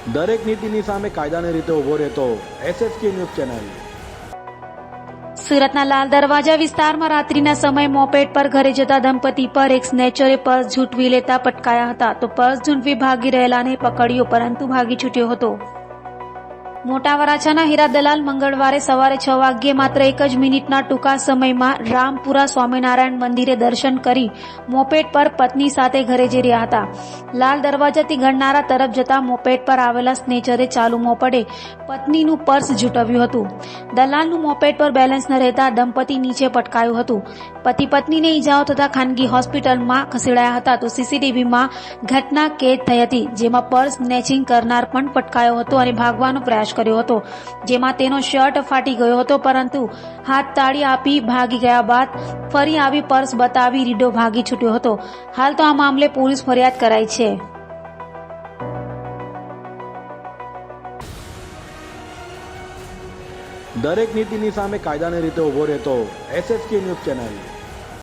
દરેક નીતિની સામે કાયદાની રીતે ઊભો રહેતો SSK ન્યૂઝ ચેનલ। સુરતના લાલ દરવાજા વિસ્તારમાં રાત્રિના સમયે મોપેડ પર ઘરે જતા દંપતી પર એક સ્નેચરે પર્સ ઝૂંટવી લેતા પટકાયા હતા તો પર્સ ઝૂંટવી ભાગી રહેલાને પકડ્યો પરંતુ ભાગી છૂટ્યો હતો। મોટા વરાછાના હીરા દલાલ મંગળવારે સવારે 6 વાગ્યે માત્ર 1 જ મિનિટના ટૂંકા સમયમાં રામપુરા સ્વામિનારાયણ મંદિરે દર્શન કરી મોપેડ પર પત્ની સાથે ઘરે જઈ રહ્યા હતા। લાલ દરવાજાથી ગણનારા તરફ જતા મોપેડ પર આવેલા સ્નેચરે ચાલુ મોપેડે પત્નીનું પર્સ ઝૂંટવ્યું હતું। દલાલનું મોપેડ પર બેલેન્સ ન રહેતા દંપતી નીચે પટકાયું હતું। પતિ પત્નીને ઈજાઓ થતા ખાનગી હોસ્પિટલમાં ખસેડાયા હતા તો સીસીટીવીમાં ઘટના કેદ થઈ હતી, જેમાં પર્સ સ્નેચિંગ કરનાર પણ પટકાયો હતો અને ભાગવાનો પ્રયાસ કર્યો હતો, જેમાં તેનો શર્ટ ફાટી ગયો હતો પરંતુ હાથ તાળી આપી ભાગી ગયા બાદ ફરી આવી પર્સ બતાવી રીડો ભાગી છૂટ્યો હતો। હાલ તો આ મામલે પોલીસ ફરિયાદ કરાઈ છે। દરેક નીતિની સામે કાયદાની રીતે ઊભો રહેતો SSK ન્યૂઝ ચેનલ।